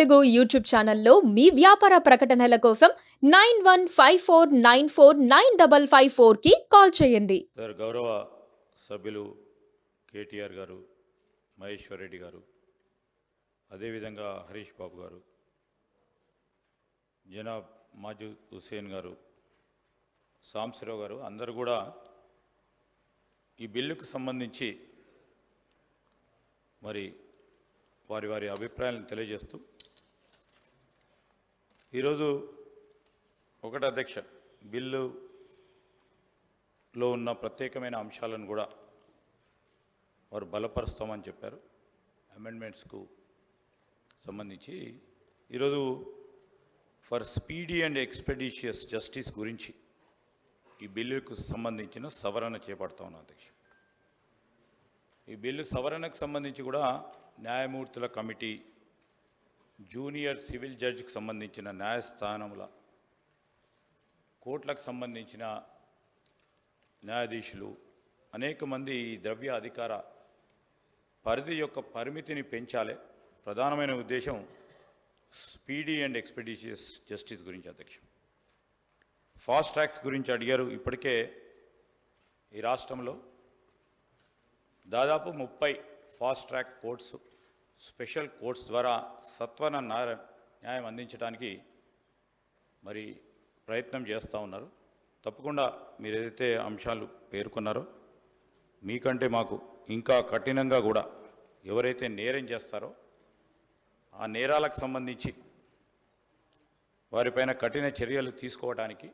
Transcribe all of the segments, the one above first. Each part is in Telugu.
తెలుగు యూట్యూబ్ ఛానల్లో మీ వ్యాపార ప్రకటనల కోసం 9154949554 కి కాల్ చేయండి. సార్ గౌరవ సభ్యులు కేటీఆర్ గారు, మహేశ్వర్ రెడ్డి గారు, అదేవిధంగా హరీష్ బాబు గారు, జనాబ్ మాజూద్ హుస్సేన్ గారు, సాంబశివరావు గారు అందరూ కూడా ఈ బిల్లుకు సంబంధించి మరి వారి వారి అభిప్రాయాలను తెలియజేస్తూ ఈరోజు ఒకటి అధ్యక్ష బిల్లులో ఉన్న ప్రత్యేకమైన అంశాలను కూడా వారు బలపరుస్తామని చెప్పారు. అమెండ్మెంట్స్కు సంబంధించి ఈరోజు for speedy and expeditious justice గురించి ఈ బిల్లుకు సంబంధించిన సవరణ చేపడతా ఉన్నాం అధ్యక్ష. ఈ బిల్లు సవరణకు సంబంధించి కూడా న్యాయమూర్తుల కమిటీ, జూనియర్ సివిల్ జడ్జికి సంబంధించిన న్యాయస్థానముల, కోర్టులకు సంబంధించిన న్యాయాధీశులు, అనేక మంది ఈ ద్రవ్య అధికార పరిధి యొక్క పరిమితిని పెంచాలి. ప్రధానమైన ఉద్దేశం స్పీడీ అండ్ ఎక్స్పెడిషియస్ జస్టిస్ గురించి అధ్యక్ష. ఫాస్ట్ ట్రాక్స్ గురించి అడిగారు. ఇప్పటికే ఈ రాష్ట్రంలో దాదాపు 30 fast track courts, special courts ద్వారా సత్వర న్యాయం అందించడానికి మరి ప్రయత్నం చేస్తూ ఉన్నారు. తప్పకుండా మీరు ఏదైతే అంశాలు పేర్కొన్నారో మీకంటే మాకు ఇంకా కఠినంగా కూడా ఎవరైతే నేరం చేస్తారో ఆ నేరాలకు సంబంధించి వారిపైన కఠిన చర్యలు తీసుకోవడానికి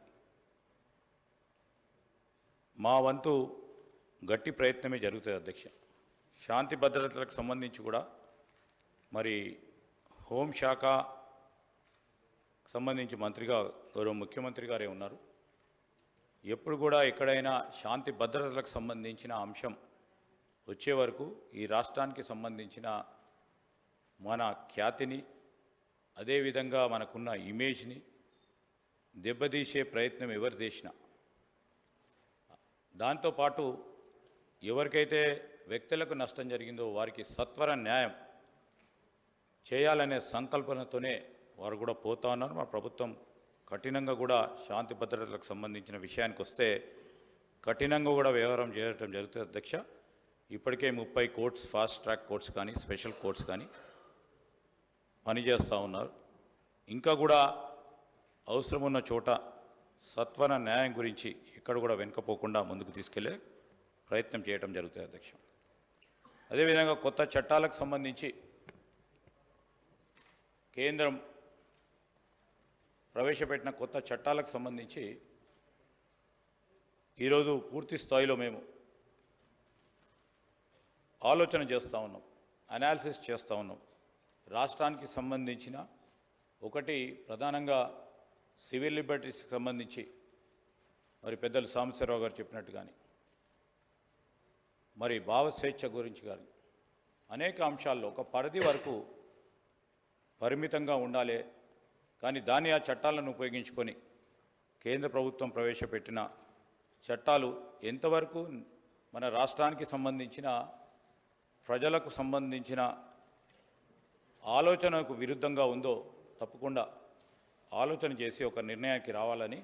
మా వంతు గట్టి ప్రయత్నమే జరుగుతుంది అధ్యక్ష. శాంతి భద్రతలకు సంబంధించి కూడా మరి హోంశాఖ సంబంధించి మంత్రిగా గౌరవ ముఖ్యమంత్రి గారే ఉన్నారు. ఎప్పుడు కూడా ఎక్కడైనా శాంతి భద్రతలకు సంబంధించిన అంశం వచ్చే వరకు ఈ రాష్ట్రానికి సంబంధించిన మన ఖ్యాతిని, అదేవిధంగా మనకున్న ఇమేజ్ని దెబ్బతీసే ప్రయత్నం ఎవరు చేసినా, దాంతోపాటు ఎవరికైతే వ్యక్తులకు నష్టం జరిగిందో వారికి సత్వర న్యాయం చేయాలనే సంకల్పనతోనే వారు కూడా పోతా ఉన్నారు. మా ప్రభుత్వం కఠినంగా కూడా శాంతి భద్రతలకు సంబంధించిన విషయానికి వస్తే కఠినంగా కూడా వ్యవహారం చేయడం జరుగుతుంది అధ్యక్ష. ఇప్పటికే 30 కోర్ట్స్, ఫాస్ట్ ట్రాక్ కోర్ట్స్ కానీ స్పెషల్ కోర్ట్స్ కానీ పనిచేస్తూ ఉన్నారు. ఇంకా కూడా అవసరం ఉన్న చోట సత్వర న్యాయం గురించి ఎక్కడ కూడా వెనుకపోకుండా ముందుకు తీసుకెళ్లే ప్రయత్నం చేయడం జరుగుతుంది అధ్యక్ష. అదేవిధంగా కొత్త చట్టాలకు సంబంధించి కేంద్రం ప్రవేశపెట్టిన కొత్త చట్టాలకు సంబంధించి ఈరోజు పూర్తి స్థాయిలో మేము ఆలోచన చేస్తూ ఉన్నాం, అనాలిసిస్ చేస్తూ ఉన్నాం. రాష్ట్రానికి సంబంధించిన ఒకటి ప్రధానంగా సివిల్ లిబర్టీస్కి సంబంధించి మరి పెద్దలు సాంబశివరావు గారు చెప్పినట్టు కానీ, మరి భావ స్వేచ్ఛ గురించి కానీ అనేక అంశాల్లో ఒక పరిధి వరకు పరిమితంగా ఉండాలి. కానీ దాన్ని ఆ చట్టాలను ఉపయోగించుకొని కేంద్ర ప్రభుత్వం ప్రవేశపెట్టిన చట్టాలు ఎంతవరకు మన రాష్ట్రానికి సంబంధించిన ప్రజలకు సంబంధించిన ఆలోచనకు విరుద్ధంగా ఉందో తప్పకుండా ఆలోచన చేసి ఒక నిర్ణయానికి రావాలని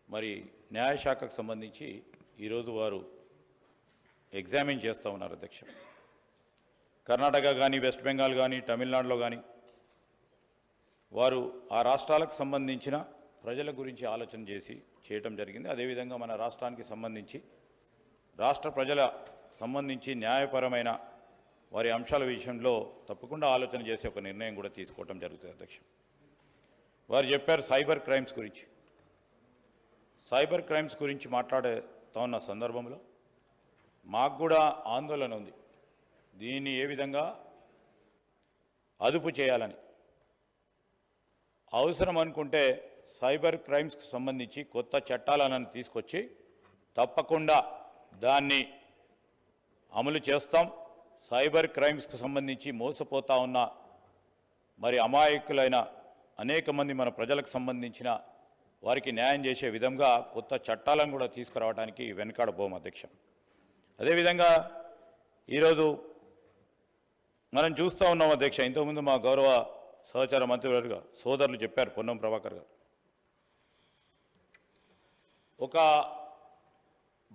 మరి న్యాయశాఖకు సంబంధించి ఈరోజు వారు ఎగ్జామిన్ చేస్తూ ఉన్నారు అధ్యక్ష. కర్ణాటక కానీ, వెస్ట్ బెంగాల్ కానీ, తమిళనాడులో కానీ వారు ఆ రాష్ట్రాలకు సంబంధించిన ప్రజల గురించి ఆలోచన చేసి చేయటం జరిగింది. అదేవిధంగా మన రాష్ట్రానికి సంబంధించి రాష్ట్ర ప్రజల సంబంధించి న్యాయపరమైన వారి అంశాల విషయంలో తప్పకుండా ఆలోచన చేసి ఒక నిర్ణయం కూడా తీసుకోవటం జరుగుతుంది అధ్యక్ష. వారు చెప్పారు సైబర్ క్రైమ్స్ గురించి. సైబర్ క్రైమ్స్ గురించి మాట్లాడుతూ ఉన్న సందర్భంలో మాకు కూడా ఆందోళన ఉంది. దీన్ని ఏ విధంగా అదుపు చేయాలని అవసరం అనుకుంటే సైబర్ క్రైమ్స్కి సంబంధించి కొత్త చట్టాలను తీసుకొచ్చి తప్పకుండా దాన్ని అమలు చేస్తాం. సైబర్ క్రైమ్స్కి సంబంధించి మోసపోతా ఉన్న మరి అమాయకులైన అనేక మంది మన ప్రజలకు సంబంధించిన వారికి న్యాయం చేసే విధంగా కొత్త చట్టాలను కూడా తీసుకురావడానికి వెనకాడబోం అధ్యక్ష. అదేవిధంగా ఈరోజు మనం చూస్తూ ఉన్నాం అధ్యక్ష. ఇంతకుముందు మా గౌరవ సహచార మంత్రివర్గ సోదరులు చెప్పారు, పొన్నం ప్రభాకర్ గారు. ఒక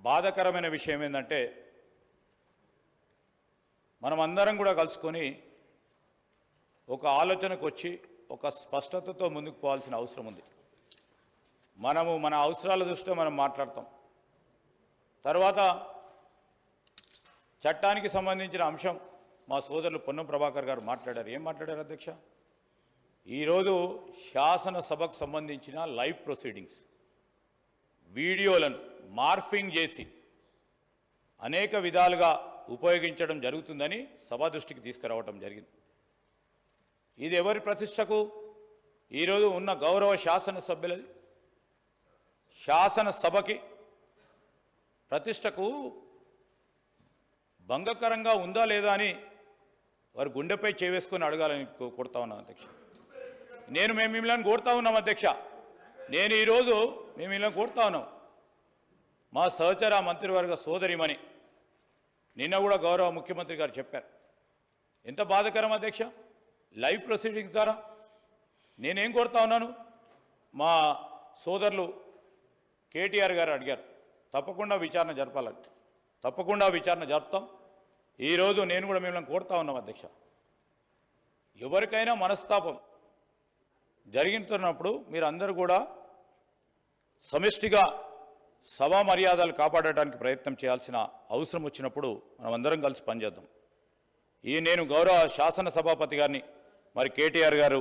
బాధాకరమైన విషయం ఏంటంటే మనమందరం కూడా కలుసుకొని ఒక ఆలోచనకు వచ్చి ఒక స్పష్టతతో ముందుకు పోవాల్సిన అవసరం ఉంది. మనము మన అవసరాల దృష్ట్యా మనం మాట్లాడతాం. తర్వాత చట్టానికి సంబంధించిన అంశం మా సోదరులు పొన్నం ప్రభాకర్ గారు మాట్లాడారు. ఏం మాట్లాడారు అధ్యక్ష? ఈరోజు శాసనసభకు సంబంధించిన లైవ్ ప్రొసీడింగ్స్ వీడియోలను మార్ఫింగ్ చేసి అనేక విధాలుగా ఉపయోగించడం జరుగుతుందని సభా దృష్టికి తీసుకురావడం జరిగింది. ఇది ఎవరి ప్రతిష్టకు? ఈరోజు ఉన్న గౌరవ శాసనసభ్యులది, శాసనసభకి ప్రతిష్టకు భంగకరంగా ఉందా లేదా అని వారు గుండెపై చేవేసుకొని అడగాలని కోరుతా ఉన్నాం అధ్యక్ష. మేము మిమ్మల్ని కోరుతా ఉన్నాం అధ్యక్ష. నేను ఈరోజు మేము ఇలా కోరుతా ఉన్నాం. మా సహచర మంత్రివర్గ సోదరిమణి నిన్న కూడా గౌరవ ముఖ్యమంత్రి గారు చెప్పారు. ఎంత బాధాకరం అధ్యక్ష, లైవ్ ప్రొసీడింగ్స్ ద్వారా. నేనేం కోరుతా ఉన్నాను, మా సోదరులు కేటీఆర్ గారు అడిగారు తప్పకుండా విచారణ జరపాలని. తప్పకుండా విచారణ జరుపుతాం. ఈరోజు నేను కూడా మిమ్మల్ని కోరుతా ఉన్నాం అధ్యక్ష. ఎవరికైనా మనస్తాపం జరిగినప్పుడు మీరందరూ కూడా సమిష్టిగా సభా మర్యాదలు కాపాడటానికి ప్రయత్నం చేయాల్సిన అవసరం వచ్చినప్పుడు మనం అందరం కలిసి పనిచేద్దాం. నేను గౌరవ శాసనసభాపతి గారిని మరి కేటీఆర్ గారు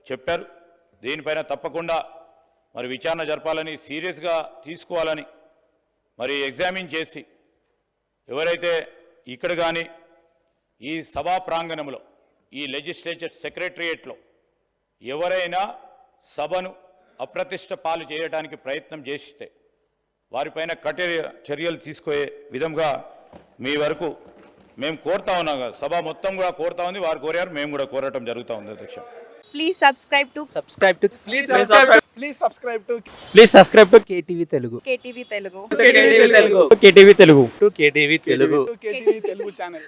చెప్పారు, దీనిపైన తప్పకుండా మరి విచారణ జరపాలని, సీరియస్గా తీసుకోవాలని, మరి ఎగ్జామిన్ చేసి ఎవరైతే ఇక్కడ కానీ ఈ సభా ప్రాంగణంలో ఈ లెజిస్లేచర్ సెక్రటరియేట్లో ఎవరైనా సభను అప్రతిష్ట పాలు చేయడానికి ప్రయత్నం చేస్తే వారిపైన కఠిన చర్యలు తీసుకునే విధంగా మీ వరకు మేము కోరుతా ఉన్నాం. సభ మొత్తం కూడా కోరుతా ఉంది, వారు కోరారు, మేము కూడా కోరటం జరుగుతూ ఉంది అధ్యక్ష. Please subscribe to Please subscribe to KTV Telugu. KTV Telugu. KTV Telugu. to KTV Telugu. KTV Telugu channel.